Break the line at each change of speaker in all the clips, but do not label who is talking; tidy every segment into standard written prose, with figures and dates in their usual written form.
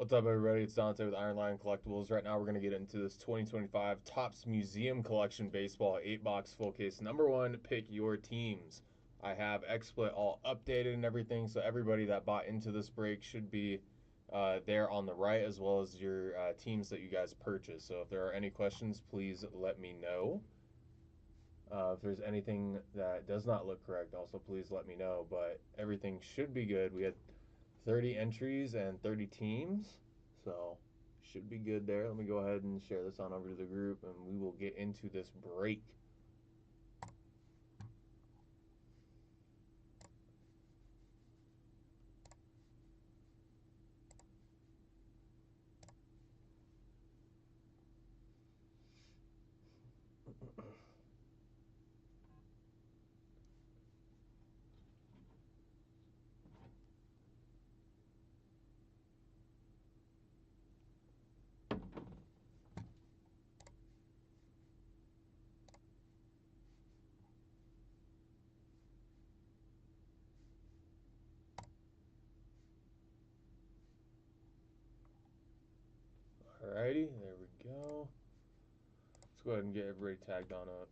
What's up, everybody? It's Dante with Iron Lion Collectibles. Right now, we're going to get into this 2025 Topps Museum Collection Baseball 8-box full case. Number one, pick your teams. I have XSplit all updated and everything, so everybody that bought into this break should be there on the right, as well as your teams that you guys purchased. So if there are any questions, please let me know. If there's anything that does not look correct, also please let me know. But everything should be good. We had 30 entries and 30 teams, so should be good there. Let me go ahead and share this on over to the group, and we will get into this break. Alrighty, there we go. Let's go ahead and get everybody tagged on up.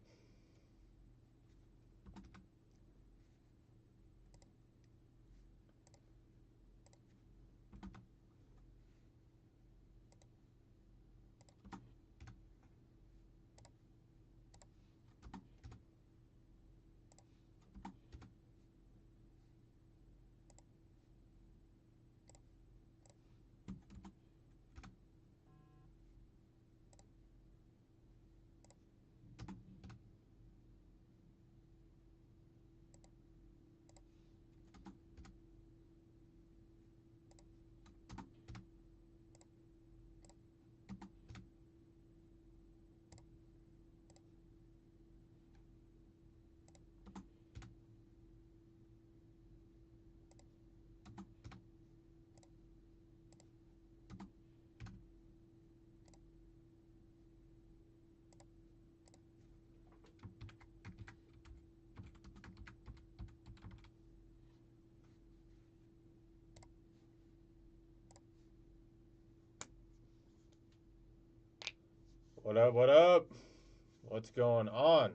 What up, what up? What's going on?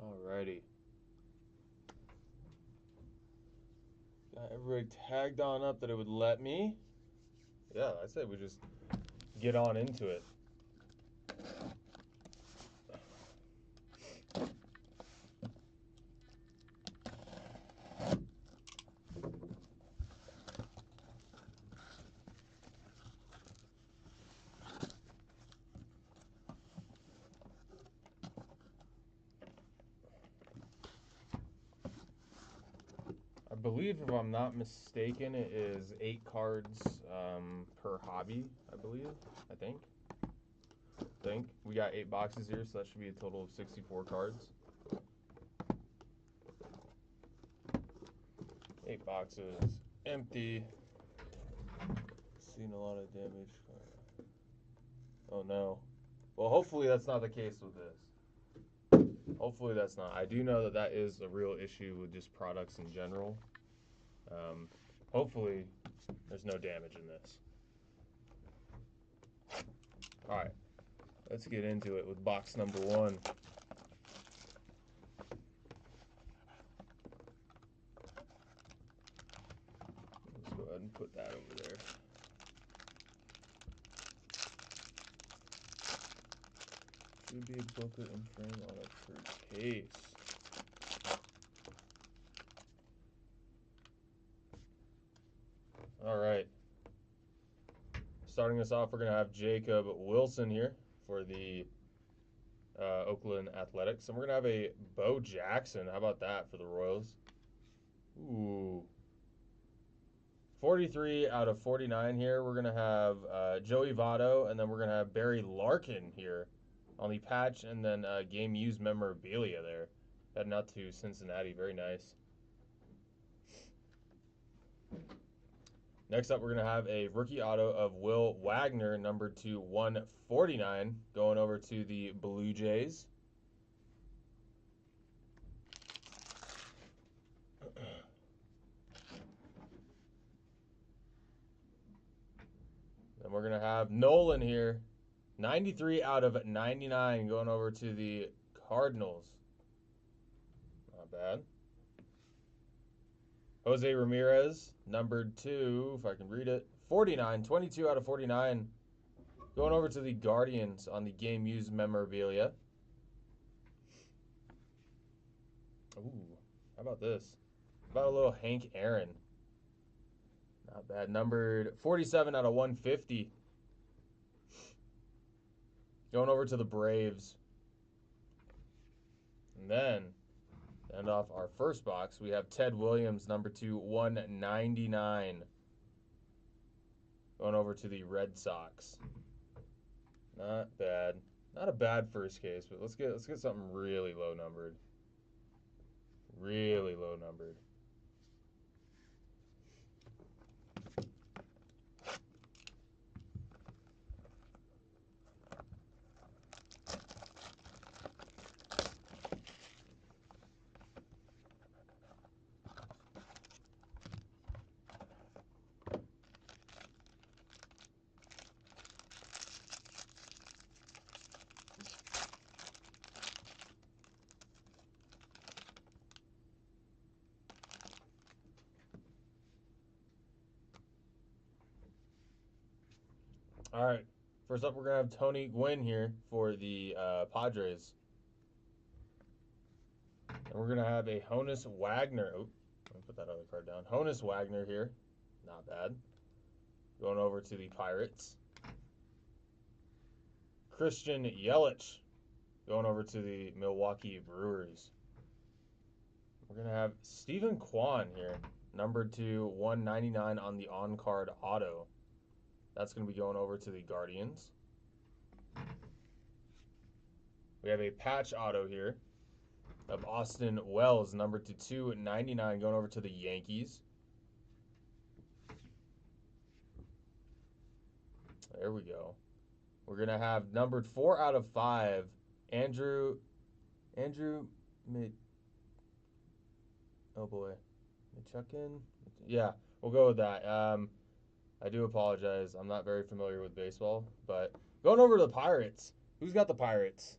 Alrighty. Got everybody tagged on up that it would let me. Yeah, I say we just get on into it. I believe, if I'm not mistaken, it is 8 cards per hobby, I believe. I think. We got 8 boxes here, so that should be a total of 64 cards. 8 boxes, empty. Seen a lot of damage. Oh no. Well, hopefully that's not the case with this. Hopefully that's not. I do know that that is a real issue with just products in general. Hopefully there's no damage in this. Alright, let's get into it with box number 1. Let's go ahead and put that over there. Should be a booklet and frame on a per case. Alright. Starting us off, we're going to have Jacob Wilson here for the Oakland Athletics. And we're going to have a Bo Jackson. How about that for the Royals? Ooh. 43 out of 49 here. We're going to have Joey Votto, and then we're going to have Barry Larkin here on the patch, and then game used memorabilia there. Heading out to Cincinnati. Very nice. Next up, we're going to have a rookie auto of Will Wagner, numbered to 149, going over to the Blue Jays. Then we're going to have Nolan here. 93 out of 99 going over to the Cardinals. Not bad. Jose Ramirez, numbered 2, if I can read it. 49, 22 out of 49. Going over to the Guardians on the game used memorabilia. Ooh, how about this? How about a little Hank Aaron? Not bad. Numbered 47 out of 150. Going over to the Braves. And then, to end off our first box, we have Ted Williams, number 2, 199. Going over to the Red Sox. Not bad. Not a bad first case, but let's get something really low numbered. Really low numbered. All right. First up, we're going to have Tony Gwynn here for the Padres. And we're going to have a Honus Wagner. Oh, let me put that other card down. Honus Wagner here. Not bad. Going over to the Pirates. Christian Yelich. Going over to the Milwaukee Brewers. We're going to have Stephen Kwan here. Numbered to 199 on the on-card auto. That's going to be going over to the Guardians. We have a patch auto here of Austin Wells, numbered to 299, going over to the Yankees. There we go. We're going to have numbered 4 out of 5, Andrew oh boy, Michuckin? Yeah, we'll go with that. I do apologize. I'm not very familiar with baseball, but going over to the Pirates. Who's got the Pirates?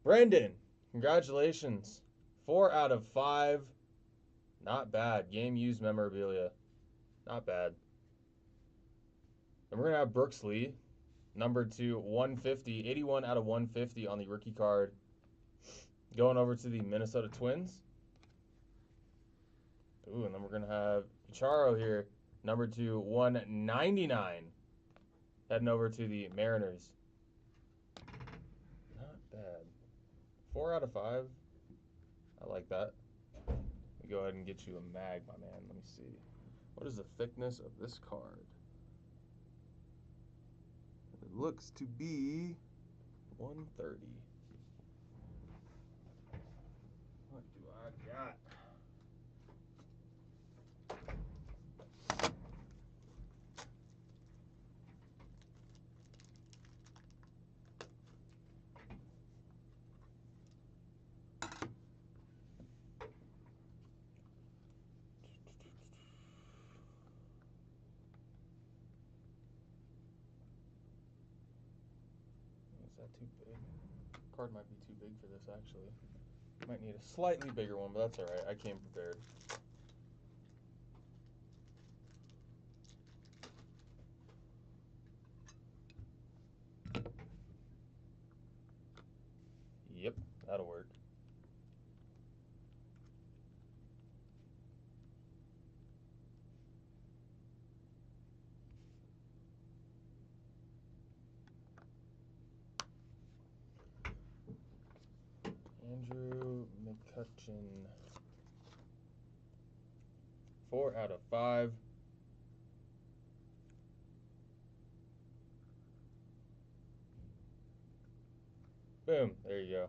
Brandon, congratulations. 4 out of 5. Not bad. Game used memorabilia. Not bad. And we're going to have Brooks Lee, numbered to 150. 81 out of 150 on the rookie card. Going over to the Minnesota Twins. Ooh, and then we're going to have Pacharo here, numbered to 199. Heading over to the Mariners. Not bad. 4 out of 5. I like that. Let me go ahead and get you a mag, my man. Let me see. What is the thickness of this card? It looks to be 130. What do I got? Is that too big? Card might be too big for this, actually. Might need a slightly bigger one, but that's alright. I came prepared. Yep, that'll work. Andrew McCutcheon. 4 out of 5. Boom. There you go.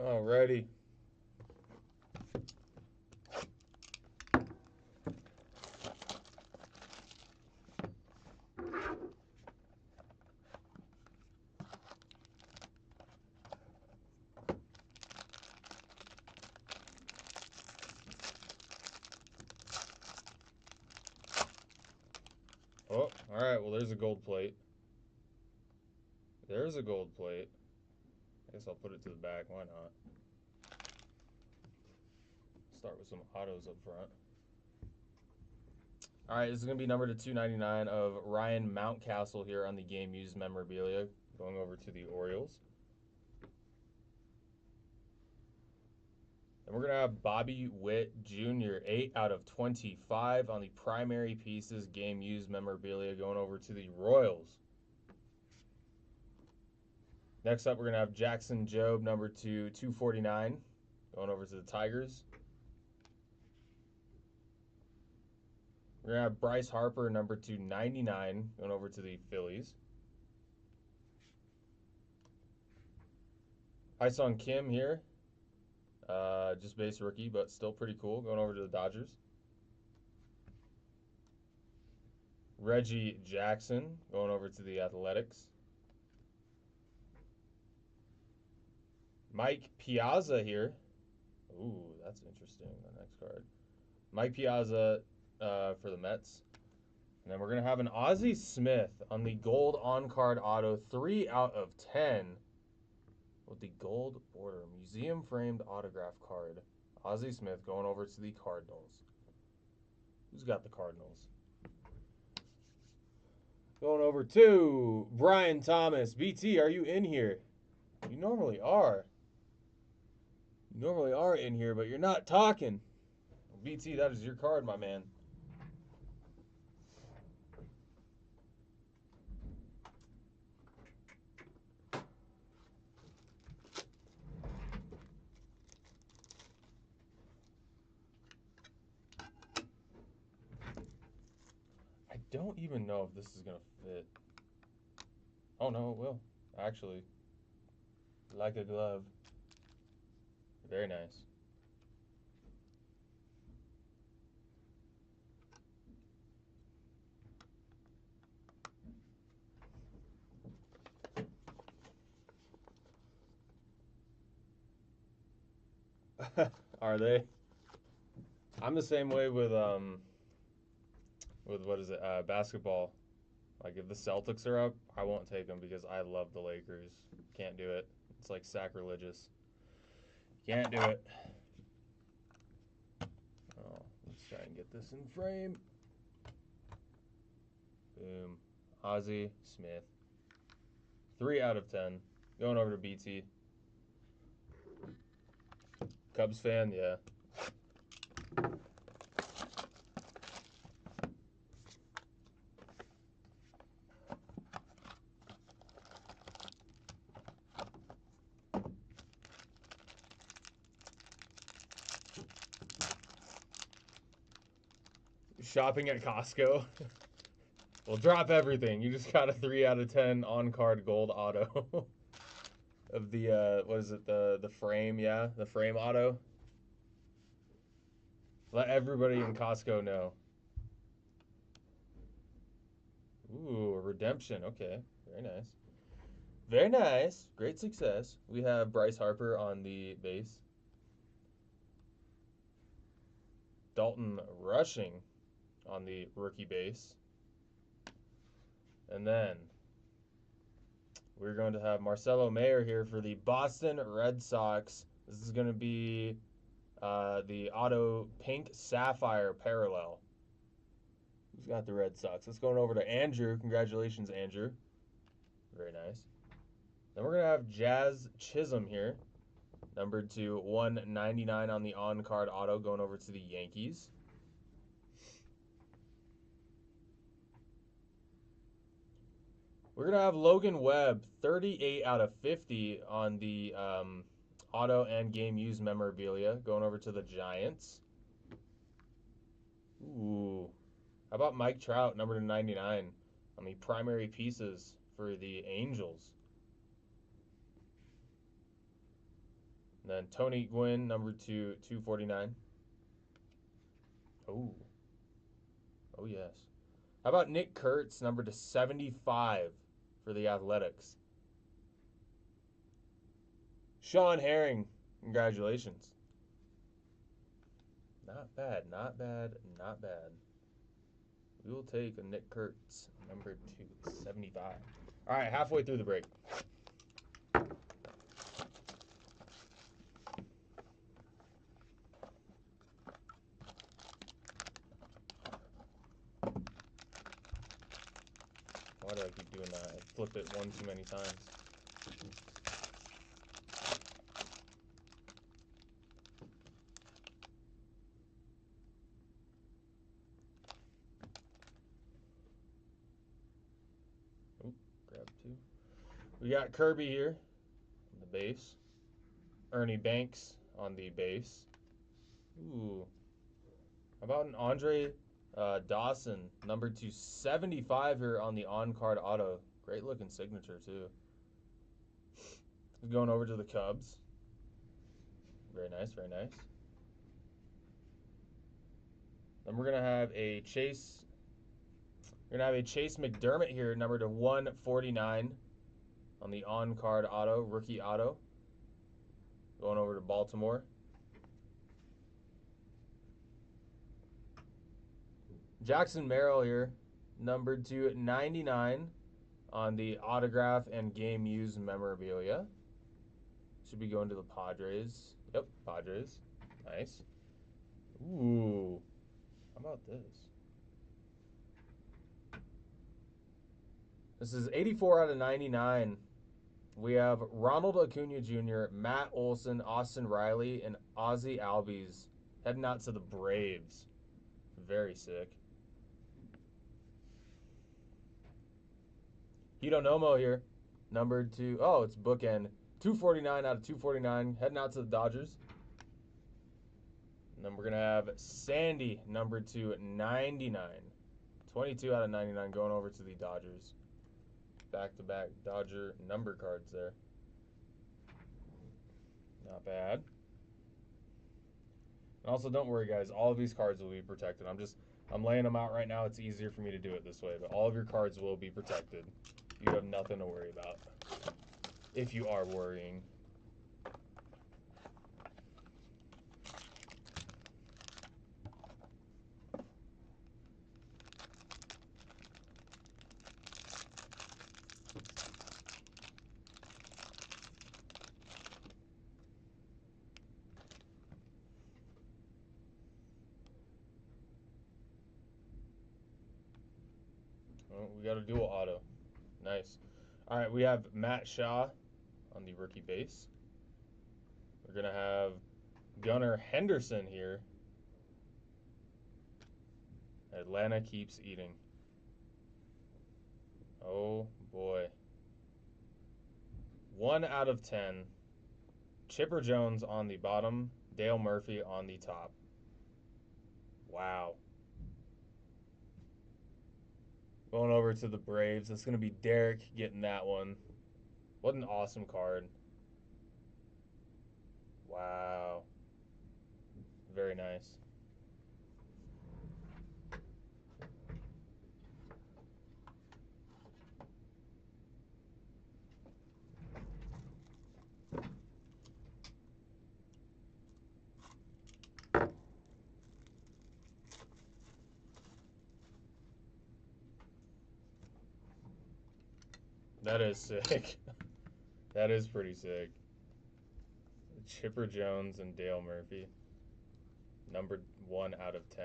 Alrighty. Oh, all right. Well, there's a gold plate. There's a gold plate. I guess I'll put it to the back. Why not? Start with some autos up front. All right, this is going to be number to 299 of Ryan Mountcastle here on the game used memorabilia. Going over to the Orioles. And we're going to have Bobby Witt Jr., 8 out of 25 on the primary pieces game used memorabilia going over to the Royals. Next up, we're going to have Jackson Jobe, number to 249, going over to the Tigers. We're going to have Bryce Harper, number to 99, going over to the Phillies. Hyun-Sung Kim here. Just base rookie, but still pretty cool, going over to the Dodgers. Reggie Jackson, going over to the Athletics. Mike Piazza here. Ooh, that's interesting, the next card. Mike Piazza for the Mets. And then we're going to have an Ozzie Smith on the gold on-card auto, 3 out of 10. With the gold border, museum framed autograph card. Ozzie Smith going over to the Cardinals. Who's got the Cardinals? Going over to Brian Thomas. BT, are you in here? You normally are. You normally are in here, but you're not talking. BT, that is your card, my man. I don't even know if this is going to fit. Oh, no, it will. Actually. Like a glove. Very nice. Are they? I'm the same way with what is it? Basketball. Like if the Celtics are up, I won't take them because I love the Lakers. Can't do it. It's like sacrilegious. Can't do it. Oh, let's try and get this in frame. Boom. Ozzie Smith. 3 out of 10. Going over to BT. Cubs fan, yeah. Shopping at Costco. Well, drop everything. You just got a 3 out of 10 on-card gold auto of the what is it? The frame, yeah, the frame auto. Let everybody in Costco know. Ooh, a redemption. Okay, very nice. Very nice. Great success. We have Bryce Harper on the base. Dalton Rushing on the rookie base. And then we're going to have Marcelo Mayer here for the Boston Red Sox. This is going to be the auto pink sapphire parallel. Who's got the Red Sox? Let's go over to Andrew. Congratulations, Andrew. Very nice. Then we're going to have Jazz Chisholm here. Numbered to 199 on the on-card auto, going over to the Yankees. We're going to have Logan Webb, 38 out of 50 on the auto and game used memorabilia, going over to the Giants. Ooh. How about Mike Trout, number 99 on the primary pieces for the Angels? And then Tony Gwynn, number 249. Oh. Oh, yes. How about Nick Kurtz, number 75 for the Athletics? Sean Herring, congratulations. Not bad, not bad, not bad. We will take a Nick Kurtz, number 275. All right, halfway through the break. Why do I keep doing that? I flip it one too many times. Oop, grab two. We got Kirby here on the base. Ernie Banks on the base. Ooh. How about an Andre Dawson, number 275 here on the on-card auto. Great looking signature, too. He's going over to the Cubs. Very nice, very nice. Then we're going to have a Chase. We're going to have a Chase McDermott here, number to 149 on the on-card auto, rookie auto. Going over to Baltimore. Jackson Merrill here, numbered to 99 on the autograph and game used memorabilia. Should be going to the Padres. Yep, Padres. Nice. Ooh. How about this? This is 84 out of 99. We have Ronald Acuna Jr., Matt Olson, Austin Riley, and Ozzie Albies heading out to the Braves. Very sick. Hito Nomo here, numbered to, oh, it's bookend. 249 out of 249, heading out to the Dodgers. And then we're going to have Sandy, numbered to 99. 22 out of 99 going over to the Dodgers. Back-to-back Dodger number cards there. Not bad. And also, don't worry, guys. All of these cards will be protected. I'm laying them out right now. It's easier for me to do it this way, but all of your cards will be protected. You have nothing to worry about. If you are worrying. Oh, we got a dual auto. Nice. All right, we have Matt Shaw on the rookie base. We're going to have Gunnar Henderson here. Atlanta keeps eating. Oh, boy. 1 out of 10. Chipper Jones on the bottom. Dale Murphy on the top. Wow. Going over to the Braves. That's going to be Derek getting that one. What an awesome card. Wow. Very nice. That is sick. That is pretty sick. Chipper Jones and Dale Murphy. Numbered 1 out of 10.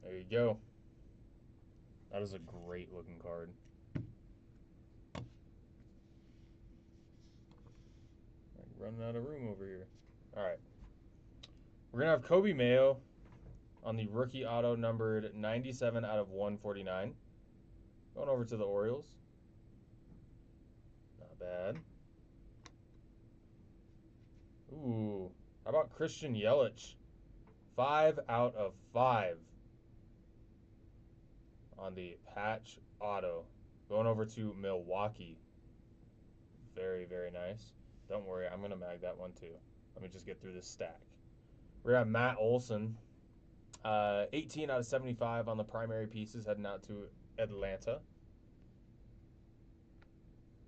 There you go. That is a great looking card. I'm running out of room over here. All right. We're going to have Kobe Mayo on the rookie auto numbered 97 out of 149. Going over to the Orioles. Not bad. Ooh. How about Christian Yelich? 5 out of 5 on the patch auto. Going over to Milwaukee. very, very nice. Don't worry, I'm going to mag that one too. Let me just get through this stack. We're going to have Matt Olson. 18 out of 75 on the primary pieces heading out to Atlanta.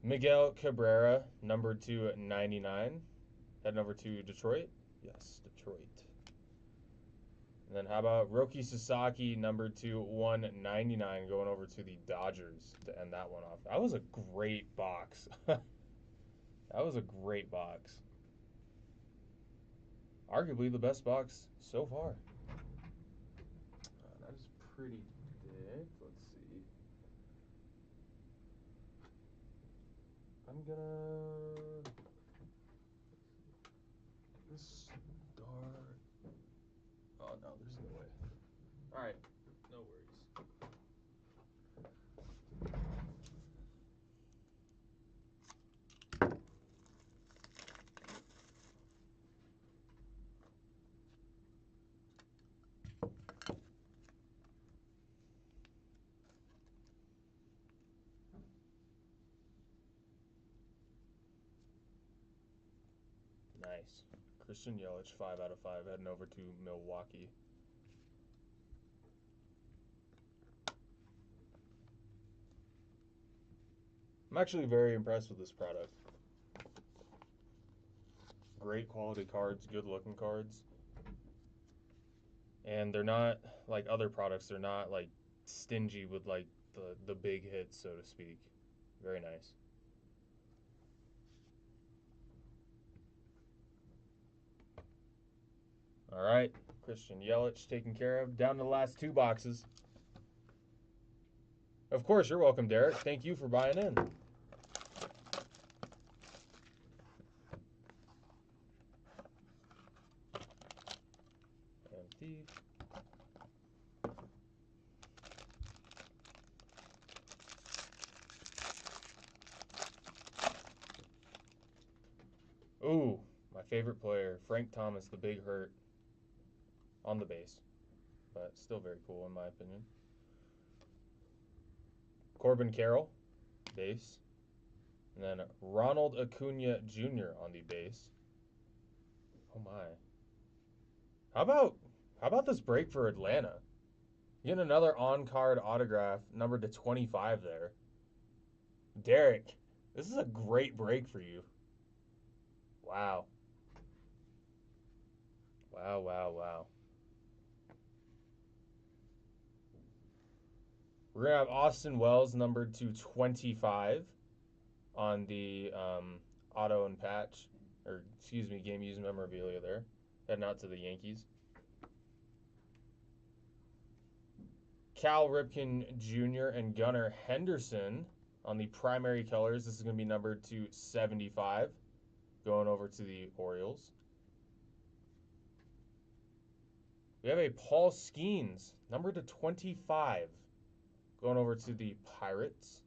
Miguel Cabrera, number 299, heading over to Detroit. Yes, Detroit. And then how about Roki Sasaki, number 2/199, going over to the Dodgers to end that one off. That was a great box. That was a great box. Arguably the best box so far. That is pretty thick. Let's see. I'm gonna start. Oh no, there's no way. All right, no worries. Nice. Christian Yelich, 5 out of 5, heading over to Milwaukee. I'm actually very impressed with this product. Great quality cards, good looking cards. And they're not like other products, they're not like stingy with like the big hits, so to speak. Very nice. All right, Christian Yelich taken care of. Down to the last two boxes. Of course, you're welcome, Derek. Thank you for buying in. Empty. Ooh, my favorite player, Frank Thomas, the big hurt on the base, but still very cool in my opinion. Corbin Carroll, base. And then Ronald Acuna Jr. on the base. Oh my. How about this break for Atlanta? Getting another on-card autograph, numbered to 25 there. Derek, this is a great break for you. Wow. Wow, wow, wow. We're going to have Austin Wells numbered to 25 on the auto and patch, or excuse me, game used memorabilia there. Heading out to the Yankees. Cal Ripken Jr. and Gunnar Henderson on the primary colors. This is going to be numbered to 75, going over to the Orioles. We have a Paul Skeens, numbered to 25, going over to the Pirates.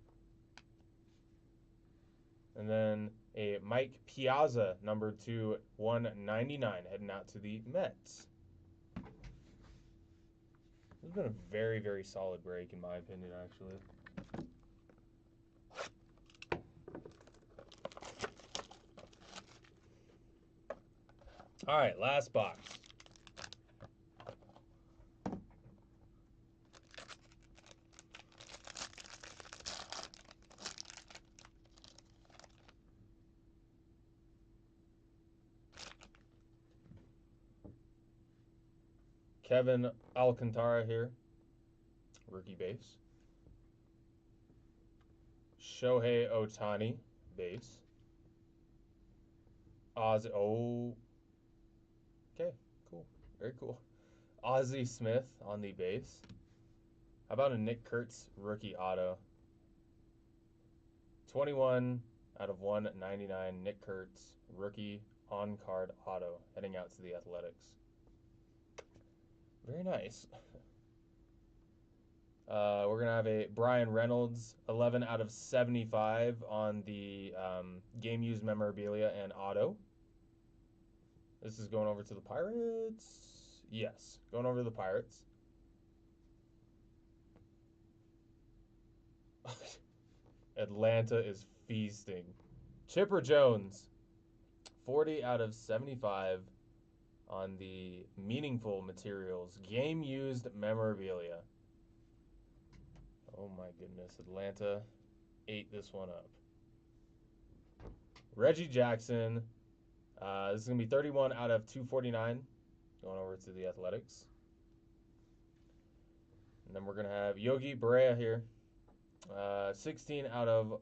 And then a Mike Piazza, numbered to 199, heading out to the Mets. This has been a very, very solid break, in my opinion, actually. All right, last box. Kevin Alcantara here, rookie base. Shohei Ohtani, base. Okay, cool, very cool. Ozzie Smith on the base. How about a Nick Kurtz rookie auto? 21 out of 199, Nick Kurtz, rookie on-card auto, heading out to the Athletics. Very nice. We're going to have a Brian Reynolds, 11 out of 75 on the game-used memorabilia and auto. This is going over to the Pirates. Yes, going over to the Pirates. Atlanta is feasting. Chipper Jones, 40 out of 75 on the Meaningful Materials game used memorabilia. Oh my goodness, Atlanta ate this one up. Reggie Jackson, this is going to be 31 out of 249, going over to the Athletics. And then we're going to have Yogi Berra here, 16 out of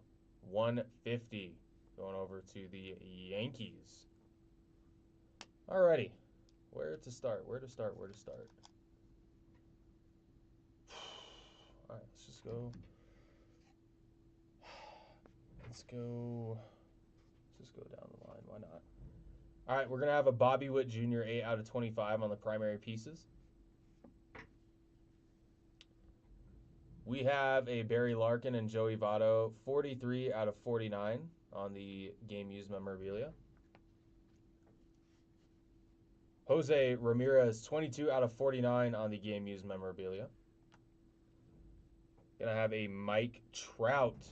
150, going over to the Yankees. Alrighty, where to start? Alright, let's just go. Let's just go down the line. Why not? All right, we're going to have a Bobby Witt Jr. 8 out of 25 on the primary pieces. We have a Barry Larkin and Joey Votto 43 out of 49 on the game used memorabilia. Jose Ramirez 22 out of 49 on the game used memorabilia. Gonna have a Mike Trout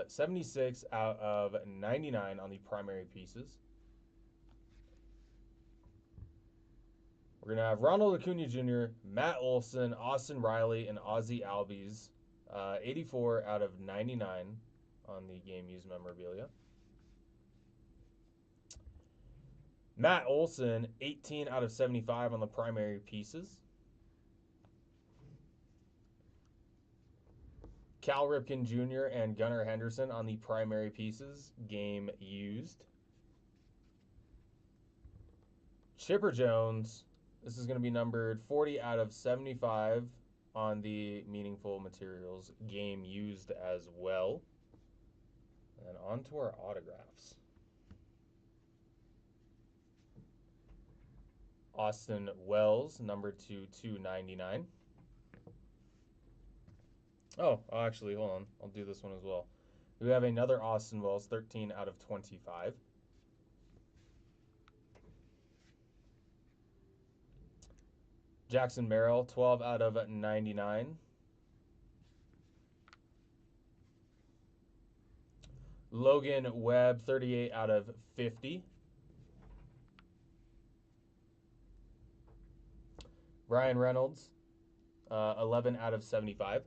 76 out of 99 on the primary pieces. We're going to have Ronald Acuna Jr., Matt Olson, Austin Riley, and Ozzie Albies, 84 out of 99 on the game used memorabilia. Matt Olson, 18 out of 75 on the primary pieces. Cal Ripken Jr. and Gunnar Henderson on the primary pieces, game used. Chipper Jones, this is going to be numbered 40 out of 75 on the Meaningful Materials, game used as well. And on to our autographs. Austin Wells, number 2/299. Oh, actually, hold on. I'll do this one as well. We have another Austin Wells, 13 out of 25. Jackson Merrill, 12 out of 99. Logan Webb, 38 out of 50. Ryan Reynolds, 11 out of 75.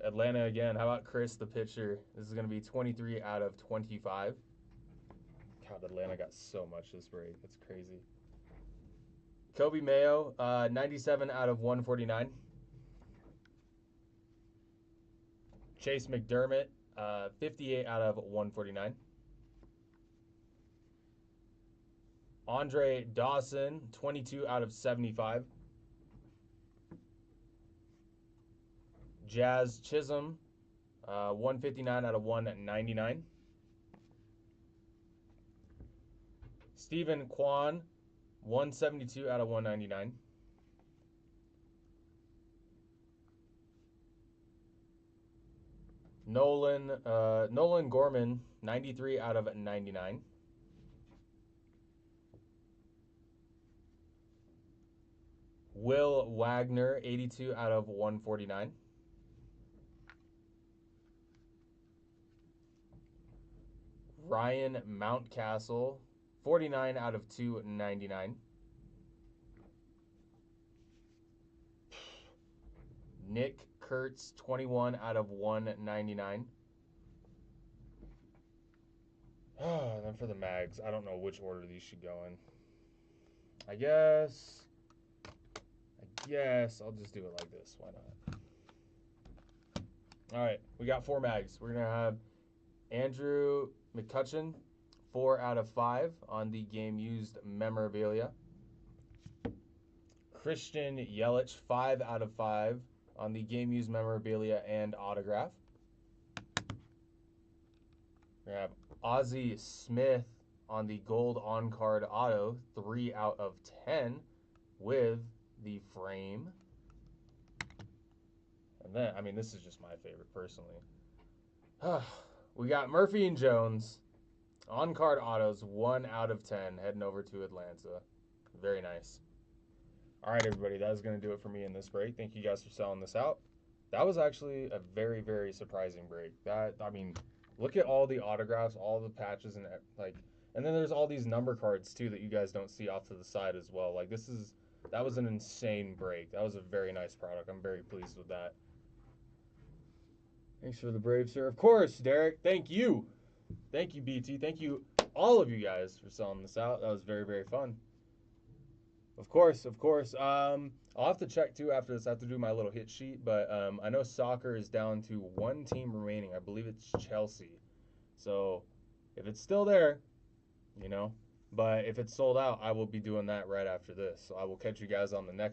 Atlanta again. How about Chris, the pitcher? This is going to be 23 out of 25. God, Atlanta got so much this break. That's crazy. Kobe Mayo, 97 out of 149. Chase McDermott, 58 out of 149. Andre Dawson, 22 out of 75. Jazz Chisholm, 159 out of 199. Stephen Kwan, 172 out of 199. Nolan Gorman, 93 out of 99. Will Wagner, 82 out of 149. Ryan Mountcastle, 49 out of 299. Nick Kurtz, 21 out of 199. Then for the mags, I don't know which order these should go in. I guess I'll just do it like this. Why not? All right, we got 4 mags. We're going to have Andrew McCutchen, 4 out of 5 on the game used memorabilia. Christian Yelich, 5 out of 5 on the game used memorabilia and autograph. We have Ozzie Smith on the gold on-card auto, 3 out of 10 with the frame. And then, I mean, this is just my favorite personally. We got Murphy and Jones on-card autos, 1 out of 10 heading over to Atlanta. Very nice. All right, everybody, that is going to do it for me in this break. Thank you guys for selling this out. That was actually a very, very surprising break. I mean, look at all the autographs, all the patches, and like, and then there's all these number cards too that you guys don't see off to the side as well. Like that was an insane break. That was a very nice product. I'm very pleased with that. Thanks for the brave, sir. Of course, Derek. Thank you, BT. Thank you, all of you guys, for selling this out. That was very, very fun. Of course, of course. I'll have to check too after this. I have to do my little hit sheet, but I know soccer is down to one team remaining. I believe it's Chelsea. So if it's still there, you know, but if it's sold out, I will be doing that right after this. So I will catch you guys on the next.